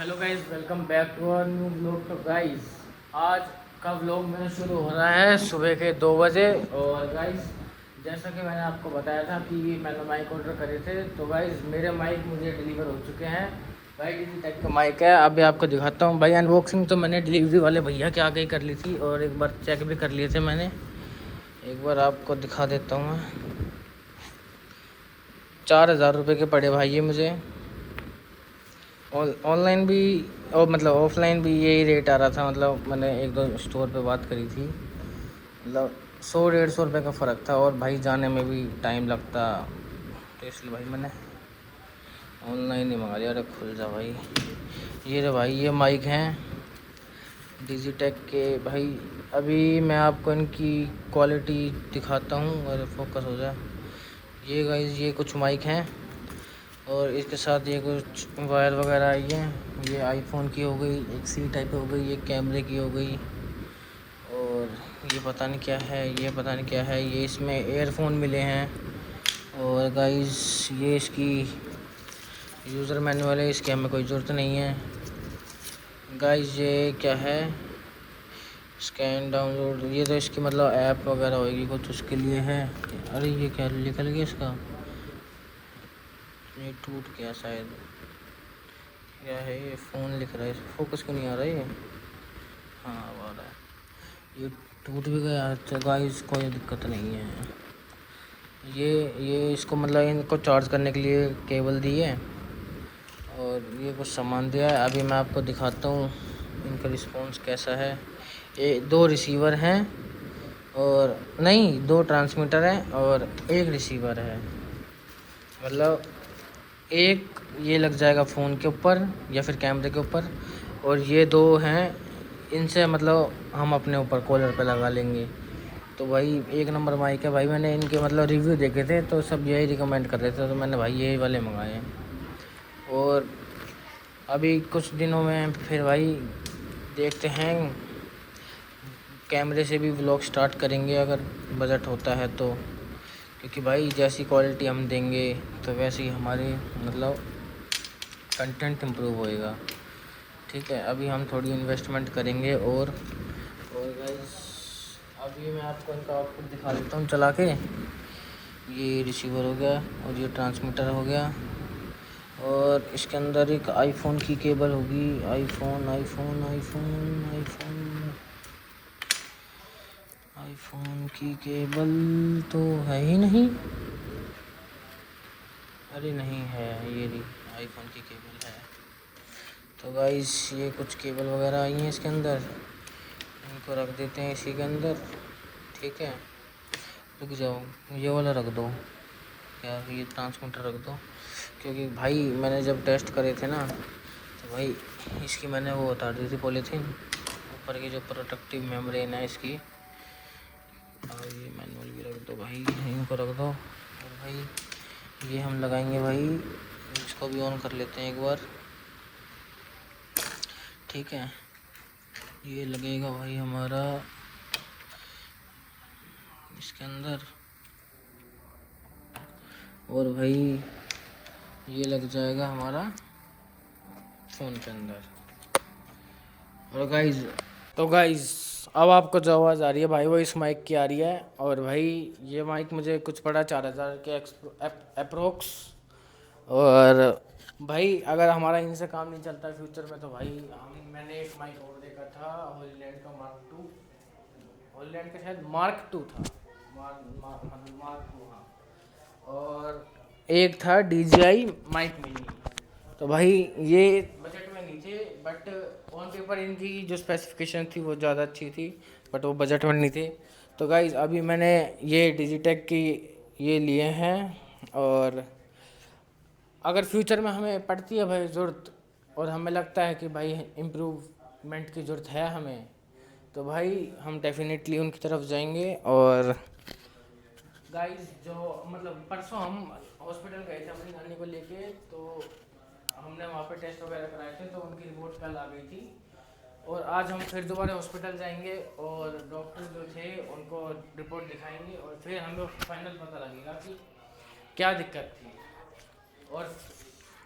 Hello guys, welcome back to our new blog. तो guys, आज का व्लॉग मेरा शुरू हो रहा है सुबह के 2 बजे। और गाइस, जैसा कि मैंने आपको बताया था कि मैंने माइक ऑर्डर करे थे, तो गाइस मेरे माइक मुझे डिलीवर हो चुके हैं। भाई डिजी टाइप का माइक है, अभी आपको दिखाता हूँ। भाई अनबॉक्सिंग तो मैंने डिलीवरी वाले भैया के आगे ही कर ली थी और एक बार चेक भी कर लिए थे मैंने। एक बार आपको दिखा देता हूँ मैं। 4,000 रुपये के पड़े भाई ये मुझे। ऑनलाइन भी और मतलब ऑफलाइन भी यही रेट आ रहा था। मतलब मैंने एक दो स्टोर पे बात करी थी, मतलब 100-150 रुपये का फ़र्क था। और भाई जाने में भी टाइम लगता, तो इसलिए भाई मैंने ऑनलाइन ही मंगा लिया। अरे खुल जा भाई। ये रे भाई, ये माइक हैं डिजिटेक के भाई। अभी मैं आपको इनकी क्वालिटी दिखाता हूँ, अरे फोकस हो जाए। ये गाइस, ये कुछ माइक हैं और इसके साथ ये कुछ वायर वगैरह आई हैं। ये आईफोन की हो गई, एक सी टाइप हो गई, ये कैमरे की हो गई। और ये पता नहीं क्या है, ये पता नहीं क्या है। ये इसमें एयरफोन मिले हैं। और गाइस, ये इसकी यूज़र मैनुअल है, इसकी हमें कोई ज़रूरत नहीं है। गाइस, ये क्या है, स्कैन डाउनलोड, ये तो इसकी मतलब ऐप वगैरह होगी कुछ, उसके लिए है। अरे ये क्या निकल गया इसका, ये टूट गया शायद। क्या है ये, फ़ोन लिख रहा है, फोकस क्यों नहीं आ रहा है ये। हाँ अब आ रहा है। ये टूट भी गया। अच्छा गाइस, कोई दिक्कत नहीं है। ये इसको मतलब इनको चार्ज करने के लिए केबल दी है और ये कुछ सामान दिया है। अभी मैं आपको दिखाता हूँ इनका रिस्पॉन्स कैसा है। ये 2 रिसीवर हैं और नहीं, 2 ट्रांसमीटर हैं और 1 रिसीवर है। मतलब एक ये लग जाएगा फ़ोन के ऊपर या फिर कैमरे के ऊपर, और ये 2 हैं, इनसे मतलब हम अपने ऊपर कॉलर पे लगा लेंगे। तो भाई एक नंबर माइक है भाई। मैंने इनके मतलब रिव्यू देखे थे तो सब यही रिकमेंड कर रहे थे, तो मैंने भाई यही वाले मंगाए हैं। और अभी कुछ दिनों में फिर भाई देखते हैं, कैमरे से भी व्लॉग स्टार्ट करेंगे अगर बजट होता है तो। क्योंकि भाई जैसी क्वालिटी हम देंगे तो वैसे ही हमारी मतलब कंटेंट इम्प्रूव होएगा। ठीक है, अभी हम थोड़ी इन्वेस्टमेंट करेंगे। और गाइस, अभी मैं आपको इनका आउटपुट दिखा देता हूँ चला के। ये रिसीवर हो गया और ये ट्रांसमीटर हो गया और इसके अंदर एक आईफोन की केबल होगी। IPhone iPhone iPhone iPhone iPhone की केबल तो है ही नहीं। अरे नहीं है, ये रही आईफोन की केबल है। तो गाइस, ये कुछ केबल वगैरह आई हैं इसके अंदर, इनको रख देते हैं इसी के अंदर। ठीक है, रुक जाओ, ये वाला रख दो, क्या ये ट्रांसमीटर रख दो। क्योंकि भाई मैंने जब टेस्ट करे थे ना, तो भाई इसकी मैंने वो उतार दी थी पॉलीथीन, ऊपर की जो प्रोटेक्टिव मेम्ब्रेन है इसकी। और ये मैनुअल भी रख दो भाई, इनको रख दो। और भाई ये हम लगाएंगे भाई, इसको भी ऑन कर लेते हैं एक बार। ठीक है, ये लगेगा भाई हमारा इसके अंदर। और भाई ये लग जाएगा हमारा फ़ोन के अंदर। और गाइज अब आपको जो आवाज़ आ रही है भाई वो इस माइक की आ रही है। और भाई ये माइक मुझे कुछ पड़ा 4,000 के अप्रोक्स। और भाई अगर हमारा इनसे काम नहीं चलता फ्यूचर में तो भाई मैंने एक माइक और देखा था, हॉलीलैंड का मार्क 2, हॉलीलैंड का शायद मार्क 2 था, मार्क 2 हाँ। और एक था DJI माइक मिनी। तो भाई ये बजट में नहीं थे, बट ऑन पेपर इनकी जो स्पेसिफिकेशन थी वो ज़्यादा अच्छी थी, बट वो बजट में नहीं थे। तो गाइज़ अभी मैंने ये डिजिटेक की ये लिए हैं। और अगर फ्यूचर में हमें पड़ती है भाई ज़रूरत, और हमें लगता है कि भाई इम्प्रूवमेंट की ज़रूरत है हमें, तो भाई हम डेफिनेटली उनकी तरफ जाएंगे। और गाइस जो मतलब परसों हम हॉस्पिटल गए थे अपनी नानी को लेके, तो हमने वहाँ पे टेस्ट वगैरह कराए थे, तो उनकी रिपोर्ट कल आ गई थी। और आज हम फिर दोबारा हॉस्पिटल जाएंगे और डॉक्टर जो थे उनको रिपोर्ट दिखाएंगे और फिर हमें फाइनल पता लगेगा कि क्या दिक्कत थी। और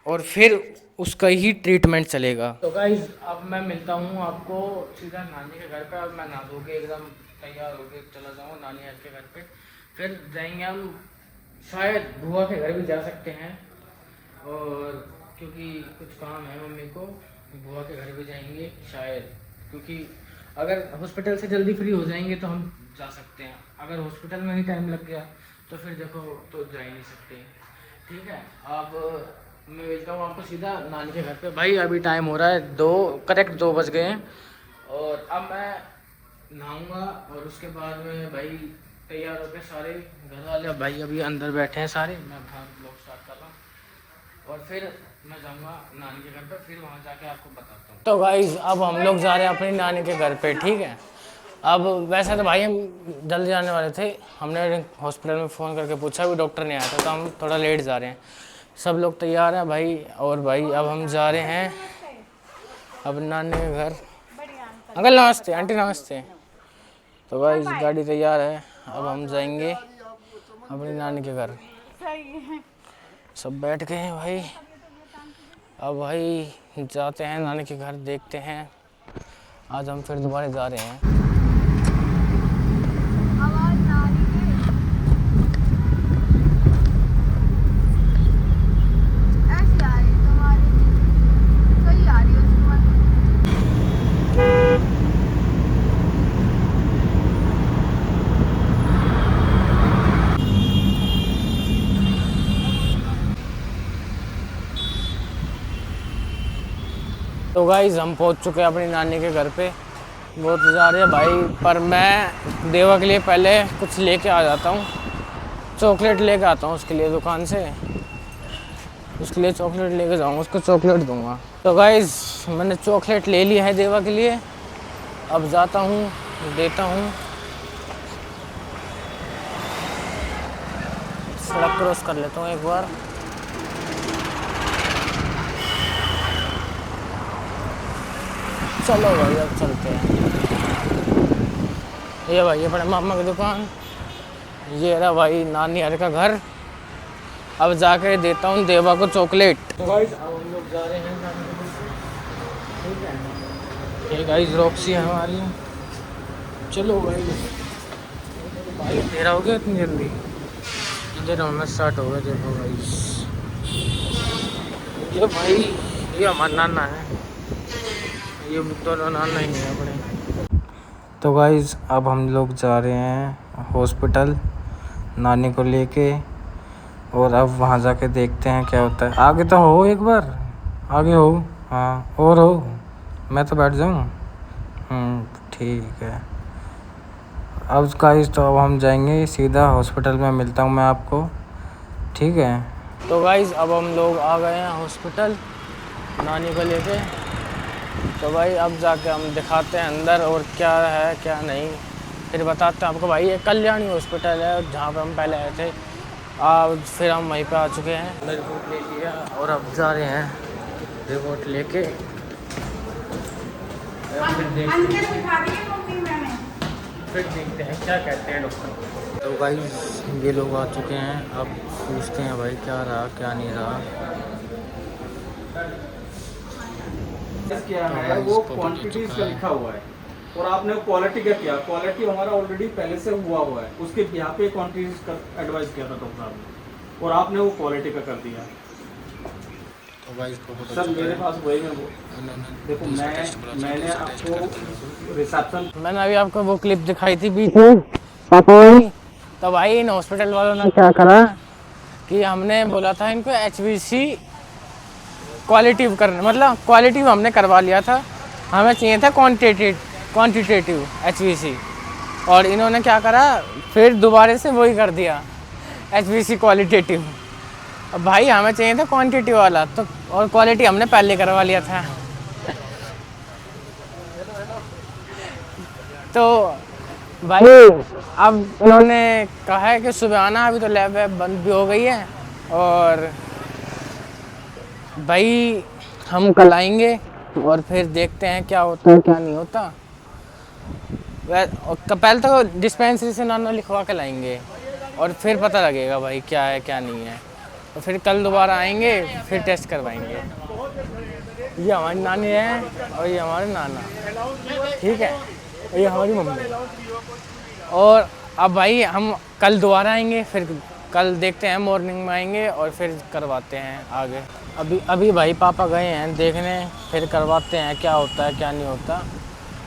और फिर उसका ही ट्रीटमेंट चलेगा। तो गाइज अब मैं मिलता हूँ आपको सीधा नानी के घर पे। अब मैं नहा धो के एकदम तैयार होके चला जाऊँगा नानी के घर पे। फिर जाएंगे हम, शायद बुआ के घर भी जा सकते हैं, और क्योंकि कुछ काम है मम्मी को, बुआ के घर भी जाएंगे शायद, क्योंकि अगर हॉस्पिटल से जल्दी फ्री हो जाएंगे तो हम जा सकते हैं, अगर हॉस्पिटल में ही टाइम लग गया तो फिर देखो तो जा ही नहीं सकते। ठीक है, अब मैं भेजता हूँ आपको सीधा नानी के घर पे। भाई अभी टाइम हो रहा है 2, करेक्ट 2 बज गए हैं, और अब मैं नहाऊंगा और उसके बाद में भाई तैयार होकर सारे घर वाले भाई अभी अंदर बैठे हैं सारे, मैं बाहर ब्लॉग स्टार्ट कर रहा हूँ, और फिर मैं जाऊँगा नानी के घर पे, फिर वहाँ जाके आपको बताता हूँ। तो गाइस अब हम लोग जा रहे हैं अपनी नानी के घर पे। ठीक है, अब वैसे तो भाई हम जल्दी जाने वाले थे, हमने हॉस्पिटल में फ़ोन करके पूछा, भी डॉक्टर नहीं आया था, तो हम थोड़ा लेट जा रहे हैं। सब लोग तैयार हैं भाई, और भाई अब हम जा रहे हैं अब नानी के घर। अंकल नमस्ते, आंटी नमस्ते। तो भाई गाड़ी तैयार है, अब हम जाएंगे अपनी नानी के घर। सब बैठ गए हैं भाई, अब भाई जाते हैं नानी के घर, देखते हैं। आज हम फिर दोबारा जा रहे हैं। तो गाइज़ हम पहुंच चुके हैं अपनी नानी के घर पे। बहुत जा रहे हैं भाई, पर मैं देवा के लिए पहले कुछ लेके आ जाता हूँ, चॉकलेट लेके आता हूँ उसके लिए दुकान से, उसके लिए चॉकलेट लेके जाऊँगा, उसको चॉकलेट दूँगा। तो गाइज़ मैंने चॉकलेट ले ली है देवा के लिए, अब जाता हूँ देता हूँ। सड़क क्रॉस कर लेता हूँ एक बार। चलो भाई अब चलते हैं। ये भाई अपने मामा की दुकान, ये रहा भाई नानी हर का घर। अब जाके देता हूँ देवा को चॉकलेट। तो गाइस अब हम लोग जा रहे हैं नानी के घर से। ठीक है, ये गाइस रॉक्सी है हमारी। चलो भाई, भाई तेरा हो गया इतनी जल्दी? इधर होना स्टार्ट हो गया, देखो गाइस। ये भाई ये हमारा नाना है, ये दोनों नाना ही है अपने। तो गाइज़ अब हम लोग जा रहे हैं हॉस्पिटल नानी को लेके, और अब वहाँ जाके देखते हैं क्या होता है। आगे तो हो, एक बार आगे हो, हाँ और हो, मैं तो बैठ जाऊँ। ठीक है। अब गाइज़ तो अब हम जाएंगे सीधा हॉस्पिटल में, मिलता हूँ मैं आपको। ठीक है, तो गाइज़ अब हम लोग आ गए हैं हॉस्पिटल नानी को लेके। तो भाई अब जाके हम दिखाते हैं अंदर और क्या है क्या नहीं, फिर बताते हैं आपको। भाई ये कल्याणी हॉस्पिटल है जहाँ पे हम पहले आए थे, फिर हम वहीं पे आ चुके हैं। रिपोर्ट ले लिया और अब जा रहे हैं रिपोर्ट लेके, फिर देखते हैं क्या कहते हैं डॉक्टर। तो भाई ये लोग आ चुके हैं, अब पूछते हैं भाई क्या रहा क्या नहीं रहा। क्या है वो क्वांटिटीज का लिखा हुआ है, और आपने क्वालिटी का किया। क्वालिटी हमारा ऑलरेडी पहले से हुआ है, उसके यहाँ पे क्वांटिटीज का एडवाइस किया था डॉक्टर साहब ने, और आपने वो क्वालिटी का कर दिया। तो भाई सर मेरे पास वही है वो, देखो मैंने आपको रिसेप्शन, मैंने अभी आपको वो क्लिप दिखाई थी बीच में। तो भाई इन हॉस्पिटल वालों ने क्या करा कि हमने बोला था इनको HBC क्वालिटिव करना, मतलब क्वालिटिव हमने करवा लिया था, हमें चाहिए था क्वांटिटेटिव HBC, और इन्होंने क्या करा फिर दोबारा से वही कर दिया HBC क्वालिटेटिव। अब भाई हमें चाहिए था क्वांटिटी वाला, तो और क्वालिटी हमने पहले करवा लिया था। तो भाई अब उन्होंने कहा है कि सुबह आना, अभी तो लैब वैब बंद भी हो गई है, और भाई हम कल आएंगे और फिर देखते हैं क्या होता है क्या नहीं होता। पहले तो डिस्पेंसरी से नाना लिखवा के लाएंगे और फिर पता लगेगा भाई क्या है क्या नहीं है। तो फिर कल दोबारा आएंगे, फिर टेस्ट करवाएंगे। ये हमारी नानी है और ये हमारे नाना, ठीक है, और ये हमारी मम्मी। और अब भाई हम कल दोबारा आएंगे, फिर कल देखते हैं, मॉर्निंग में आएंगे और फिर करवाते हैं आगे। अभी भाई पापा गए हैं देखने, फिर करवाते हैं क्या होता है क्या नहीं होता।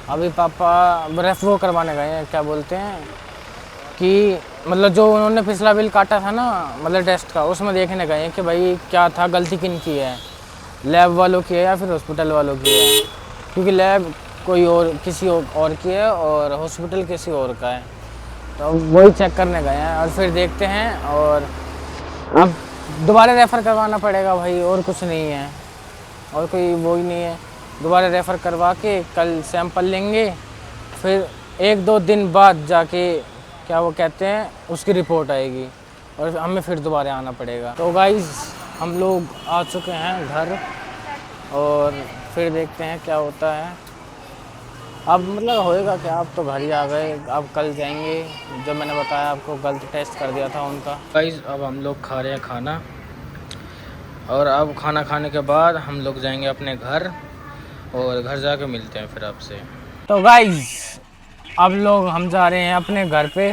अभी पापा वो करवाने गए हैं, क्या बोलते हैं कि मतलब जो उन्होंने पिछला बिल काटा था ना, मतलब टेस्ट का, उसमें देखने गए हैं कि भाई क्या था, गलती किन की है, लैब वालों की है या फिर हॉस्पिटल वालों की है। क्योंकि लैब कोई और किसी और की है और हॉस्पिटल किसी और का है, तो वही चेक करने गए हैं और फिर देखते हैं। और अब दोबारा रेफ़र करवाना पड़ेगा भाई, और कुछ नहीं है, और कोई वो ही नहीं है। दोबारा रेफ़र करवा के कल सैंपल लेंगे, फिर 1-2 दिन बाद जाके क्या वो कहते हैं उसकी रिपोर्ट आएगी और हमें फिर दोबारा आना पड़ेगा। तो गाइज़ हम लोग आ चुके हैं घर और फिर देखते हैं क्या होता है। अब मतलब होएगा क्या, अब तो घर ही आ गए, अब कल जाएंगे, जब मैंने बताया आपको गलत टेस्ट कर दिया था उनका। गाइज़ अब हम लोग खा रहे हैं खाना, और अब खाना खाने के बाद हम लोग जाएंगे अपने घर और घर जाके मिलते हैं फिर आपसे। तो गाइज़ अब लोग हम जा रहे हैं अपने घर पे,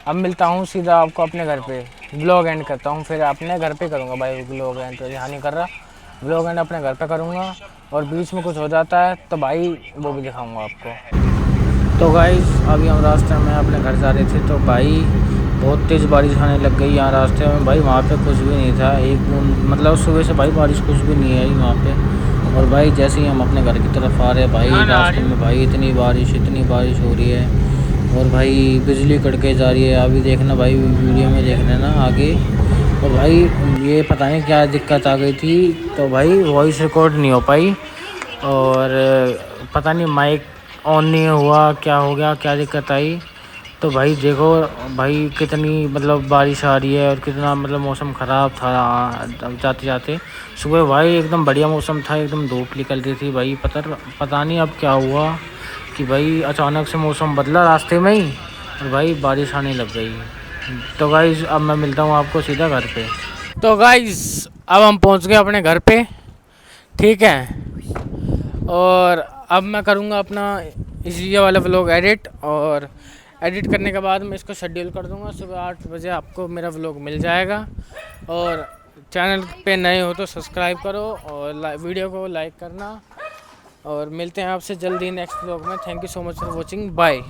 अब मिलता हूँ सीधा आपको अपने घर पे। व्लॉग एंड करता हूँ, फिर अपने घर पे करूँगा भाई व्लॉग एंड, तो यहाँ नहीं कर रहा, व्लॉग एंड अपने घर पे करूँगा। और बीच में कुछ हो जाता है तो भाई वो भी दिखाऊँगा आपको। तो गाइज़ अभी हम रास्ते में अपने घर जा रहे थे, तो भाई बहुत तेज़ बारिश आने लग गई यहाँ रास्ते में भाई। वहाँ पे कुछ भी नहीं था, एक बूंद, मतलब सुबह से भाई बारिश कुछ भी नहीं आई वहाँ पे। और भाई जैसे ही हम अपने घर की तरफ आ रहे हैं भाई, रास्ते में भाई इतनी बारिश हो रही है, और भाई बिजली कड़के जा रही है। अभी देखना भाई, वीडियो में देखना ना आगे। और भाई ये पता नहीं क्या दिक्कत आ गई थी, तो भाई वॉइस रिकॉर्ड नहीं हो पाई, और पता नहीं माइक ऑन नहीं हुआ, क्या हो गया, क्या दिक्कत आई। तो भाई देखो भाई कितनी मतलब बारिश आ रही है और कितना मतलब मौसम ख़राब था जाते जाते। सुबह भाई एकदम बढ़िया मौसम था, एकदम धूप निकल रही थी भाई। पता नहीं अब क्या हुआ कि भाई अचानक से मौसम बदला रास्ते में ही, और भाई बारिश आने लग गई। तो गाइज़ अब मैं मिलता हूँ आपको सीधा घर पे। तो गाइज़ अब हम पहुँच गए अपने घर पे, ठीक है, और अब मैं करूँगा अपना इसी वाला व्लॉग एडिट, और एडिट करने के बाद मैं इसको शेड्यूल कर दूँगा। सुबह 8 बजे आपको मेरा व्लॉग मिल जाएगा। और चैनल पे नए हो तो सब्सक्राइब करो और वीडियो को लाइक करना, और मिलते हैं आपसे जल्दी नेक्स्ट व्लॉग में। Thank you so much for watching, bye.